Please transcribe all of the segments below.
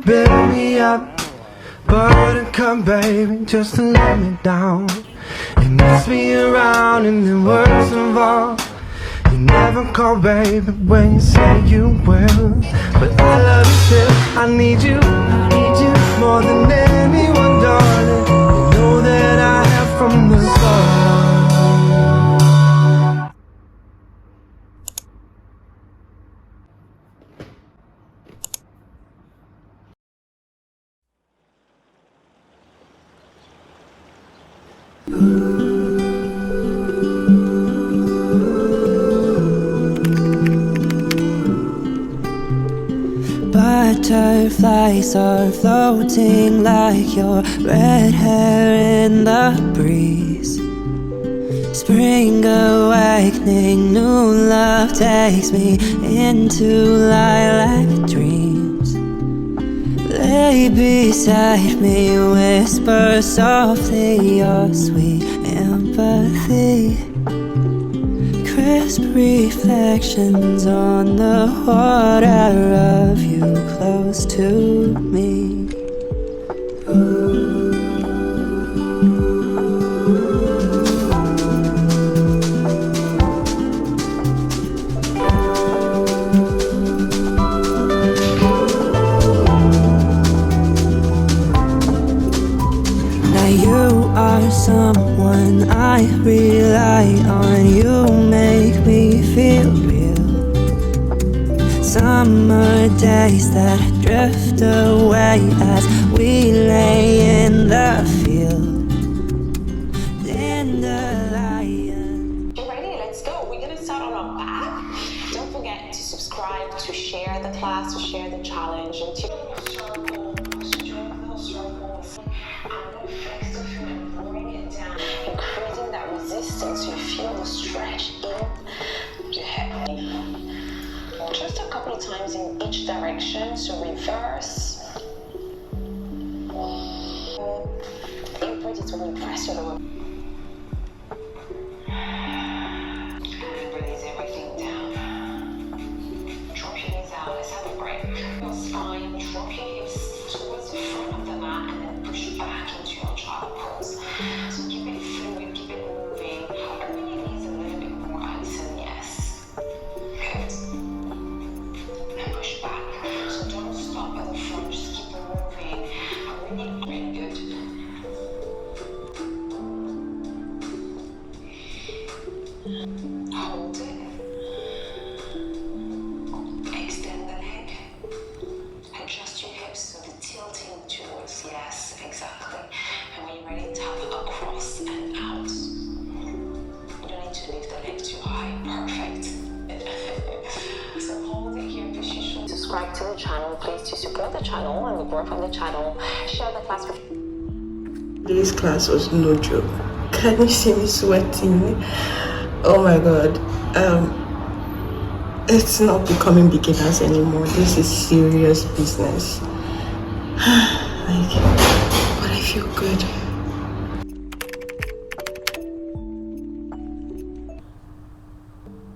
build me up, buttercup baby, just to let me down. You mess me around and the words involved. You never call baby when you say you will, but I love you still. I need you more than anyone, darling. You know that I have from the start. Butterflies are floating like your red hair in the breeze. Spring awakening, new love takes me into lilac dreams. Lay beside me, whisper softly your sweet empathy. Crisp reflections on the water of you close to me. Now you are someone I rely on. You make me feel real. Summer days that drift away as we lay in the field. Dandelion. You ready? Let's go. We're gonna start on our back. Don't forget to subscribe, to share the class, to share the challenge, and to circle, to join little circles. I'm gonna flex the foot and bring it down, increasing that resistance. You feel the stretch in your hip. Just a couple of times in each direction. So reverse. Input it to repress your lower. Release everything down. Drop your knees out. Let's have a break. Your spine. Drop your hips towards the front of the mat and then push back into your child pose. So keep it fluid, keep it moving. Open your knees a little bit more, Alison. Yes. Good. And push back. So don't stop at the front. Just keep it moving. Really good. Hold it. Extend the leg. Adjust your hips so the tilting towards. Yes, exactly. And when you're ready, tap across and out. You don't need to lift the leg too high. Perfect. So hold it here. Position. Subscribe to the channel, please, to support the channel and the growth of the channel. Share the class with. This class was no joke. Can you see me sweating? Oh my god. It's not becoming beginners anymore. This is serious business. But I feel good.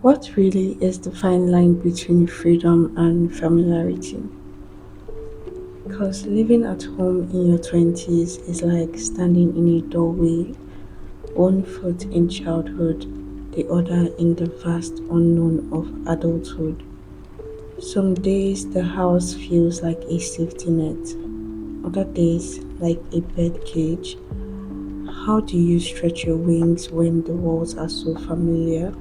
What really is the fine line between freedom and familiarity? Because living at home in your 20s is like standing in a doorway, one foot in childhood, the other in the vast unknown of adulthood. Some days the house feels like a safety net, other days like a bird cage. How do you stretch your wings when the walls are so familiar?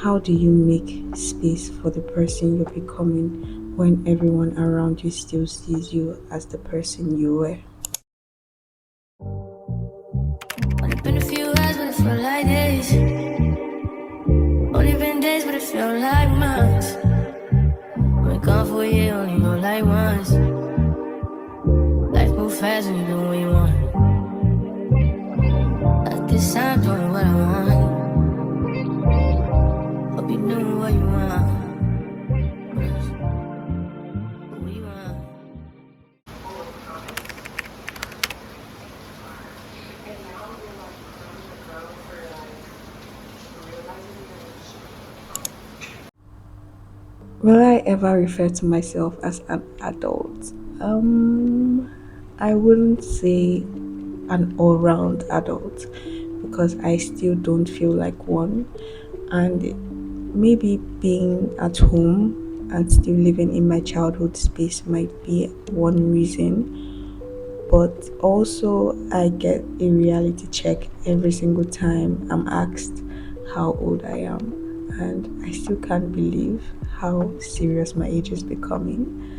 How do you make space for the person you're becoming when everyone around you still sees you as the person you were? Only been a few hours, but it felt like days. Only been days, but it felt like months. Been gone for a year, only know like once. Life moves fast when you do what you want. At this time, doing what I want. Hope you doing what you want. What you want. Will I ever refer to myself as an adult? I wouldn't say an all-round adult because I still don't feel like one, and maybe being at home and still living in my childhood space might be one reason. But also, I get a reality check every single time I'm asked how old I am, and I still can't believe how serious my age is becoming.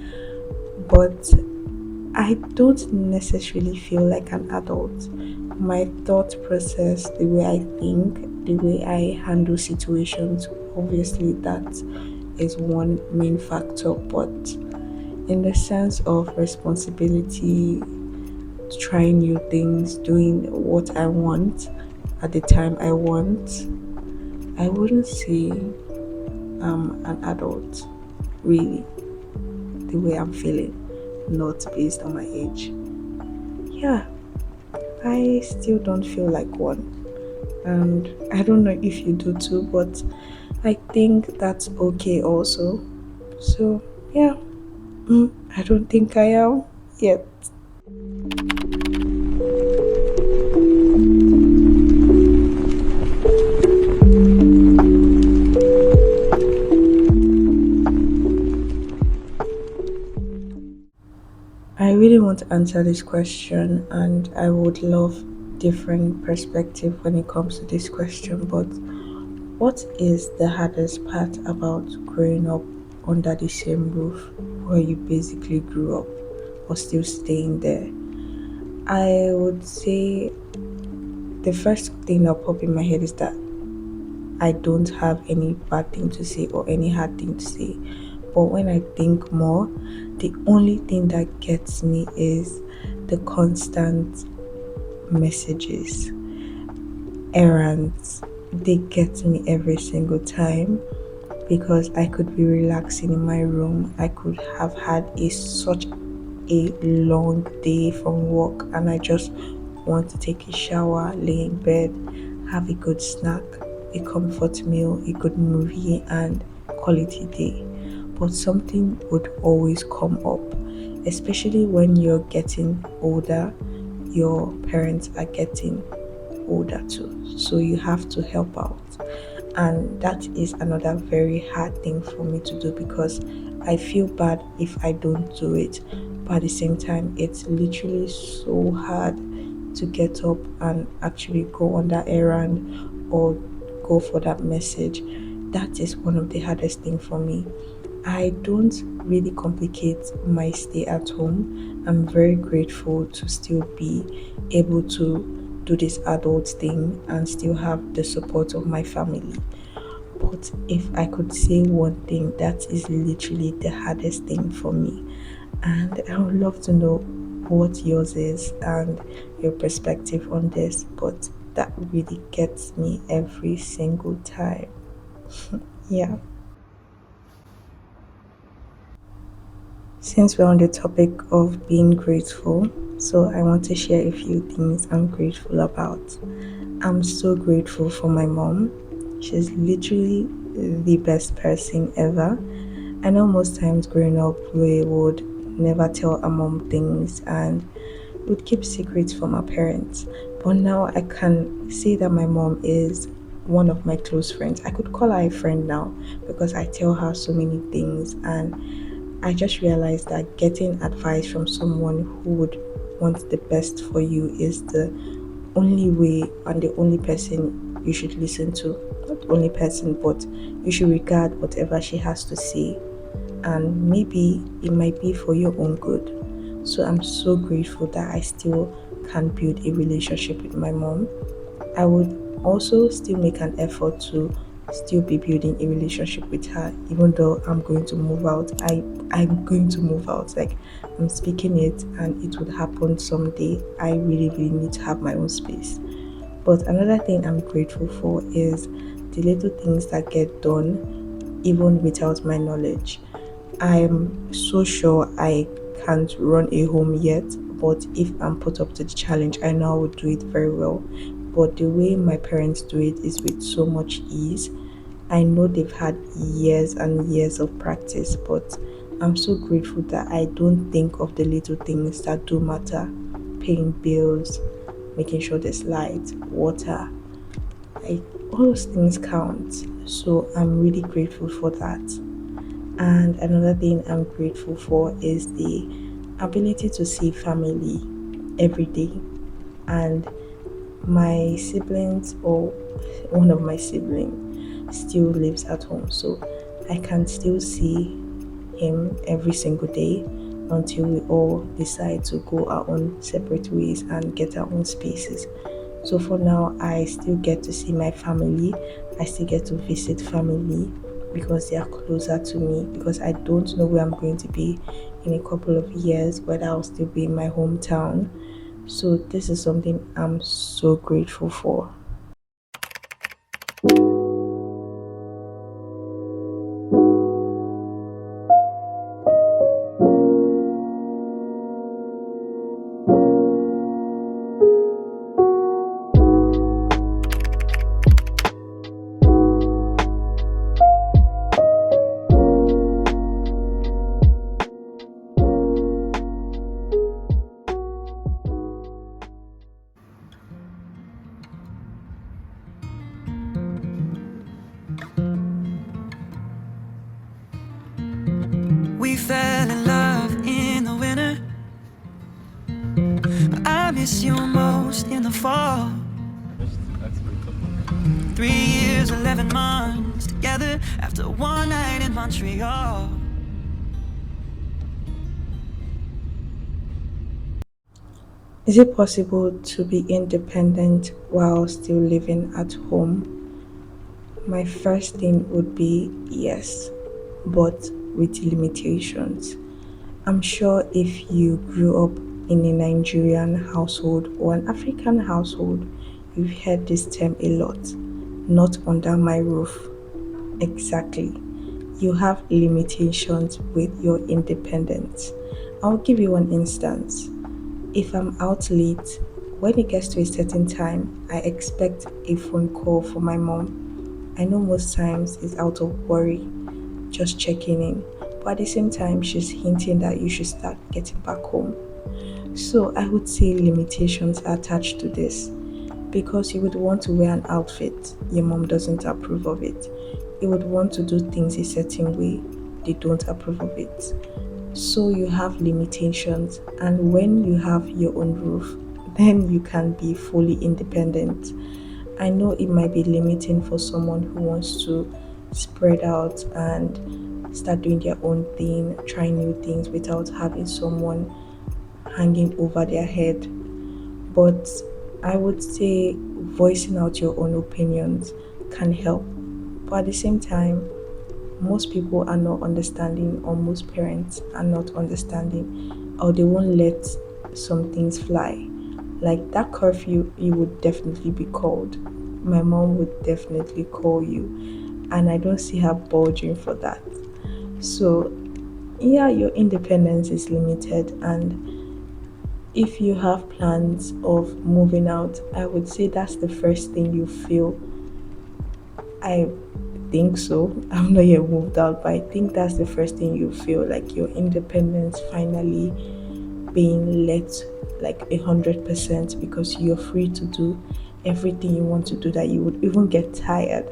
But I don't necessarily feel like an adult. My thought process, the way I think, the way I handle situations, obviously that is one main factor. But in the sense of responsibility, trying new things, doing what I want at the time I want, I wouldn't say I'm an adult, really, the way I'm feeling, not based on my age. Yeah, I still don't feel like one. And I don't know if you do too, but I think that's okay also. So, yeah, I don't think I am yet. I really want to answer this question, and I would love different perspective when it comes to this question. But what is the hardest part about growing up under the same roof where you basically grew up or still staying there? I would say the first thing that pop in my head is that I don't have any bad thing to say or any hard thing to say. But when I think more, the only thing that gets me is the constant messages, errands. They get me every single time because I could be relaxing in my room. I could have had a such a long day from work and I just want to take a shower, lay in bed, have a good snack, a comfort meal, a good movie, and call it a day. But something would always come up, especially when you're getting older, your parents are getting older too. So you have to help out. And that is another very hard thing for me to do because I feel bad if I don't do it. But at the same time, it's literally so hard to get up and actually go on that errand or go for that message. That is one of the hardest thing for me. I don't really complicate my stay at home. I'm very grateful to still be able to do this adult thing and still have the support of my family. But if I could say one thing, that is literally the hardest thing for me. And I would love to know what yours is and your perspective on this. But that really gets me every single time. Yeah. Since we're on the topic of being grateful, so I want to share a few things I'm grateful about. I'm so grateful for my mom. She's literally the best person ever. I know most times growing up, we would never tell our mom things and would keep secrets from our parents. But now I can say that my mom is one of my close friends. I could call her a friend now because I tell her so many things and I just realized that getting advice from someone who would want the best for you is the only way and the only person you should listen to. Not the only person, but you should regard whatever she has to say. And maybe it might be for your own good. So I'm so grateful that I still can build a relationship with my mom. I would also still make an effort to still be building a relationship with her, even though I'm going to move out. I'm going to move out. Like I'm speaking it, and it would happen someday. I really, really need to have my own space. But another thing I'm grateful for is the little things that get done, even without my knowledge. I'm so sure I can't run a home yet, but if I'm put up to the challenge, I know I would do it very well. But the way my parents do it is with so much ease. I know they've had years and years of practice, but I'm so grateful that I don't think of the little things that do matter: paying bills, making sure there's light, water. Like, all those things count. So I'm really grateful for that. And another thing I'm grateful for is the ability to see family every day. And my siblings, or one of my siblings, still lives at home. So I can still see him every single day until we all decide to go our own separate ways and get our own spaces. So for now, I still get to see my family. I still get to visit family because they are closer to me. Because I don't know where I'm going to be in a couple of years, whether I'll still be in my hometown. So this is something I'm so grateful for. We fell in love in the winter, but I miss you most in the fall. 3 years, 11 months together after one night in Montreal. Is it possible to be independent while still living at home? My first thing would be yes, but with limitations. I'm sure if you grew up in a Nigerian household or an African household, you've heard this term a lot. Not under my roof. Exactly. You have limitations with your independence. I'll give you one instance. If I'm out late, when it gets to a certain time, I expect a phone call from my mom. I know most times it's out of worry, just checking in. But at the same time, she's hinting that you should start getting back home. So I would say limitations are attached to this because you would want to wear an outfit, your mom doesn't approve of it. You would want to do things a certain way, they don't approve of it. So you have limitations, and when you have your own roof, then you can be fully independent. I know it might be limiting for someone who wants to spread out and start doing their own thing, trying new things without having someone hanging over their head. But I would say voicing out your own opinions can help. But at the same time, most people are not understanding, or most parents are not understanding, or they won't let some things fly. Like that curfew, you would definitely be called. My mom would definitely call you, and I don't see her budging for that. So, yeah, your independence is limited, and if you have plans of moving out, I would say that's the first thing you feel. I think so. I'm not yet moved out, but I think that's the first thing you feel, like your independence finally being let like 100% because you're free to do everything you want to do, that you would even get tired.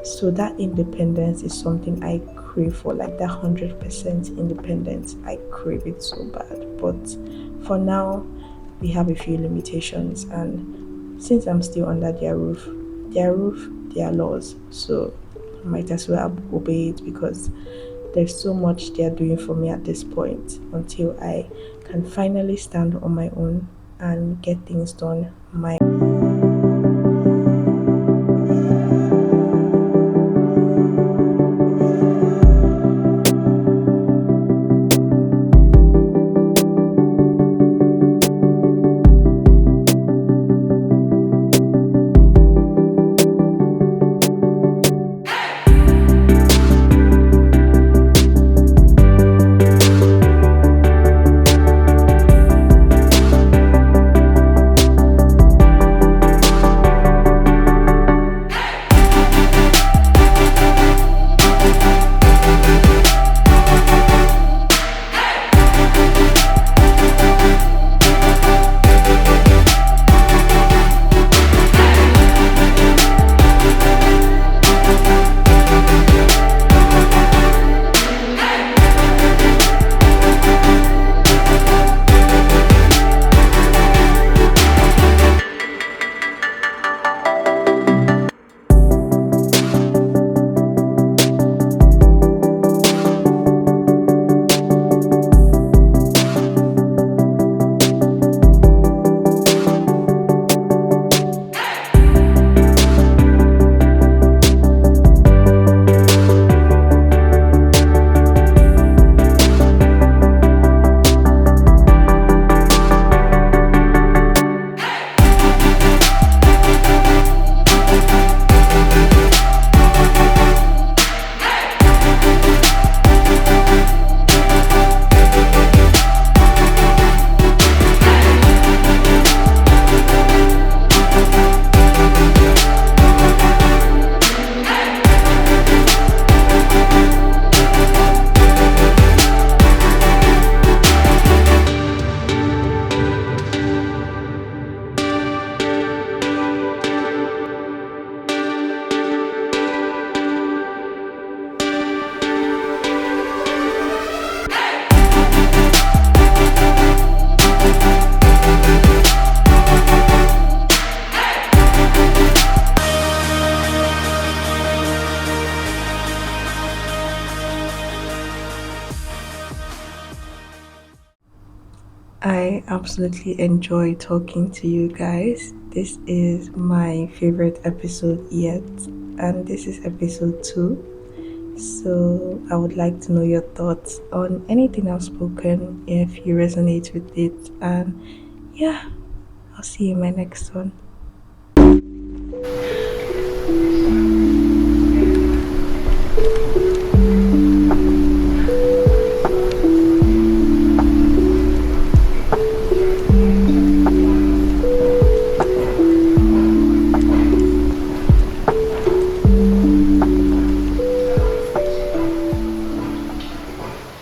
So that independence is something I crave for, like that 100% independence. I crave it so bad. But for now, we have a few limitations, and since I'm still under their roof, their laws, so I might as well obey it because there's so much they're doing for me at this point until I can finally stand on my own and get things done my I absolutely enjoy talking to you guys. This is my favorite episode yet, and this is episode 2. So, I would like to know your thoughts on anything I've spoken if you resonate with it. And yeah, I'll see you in my next one.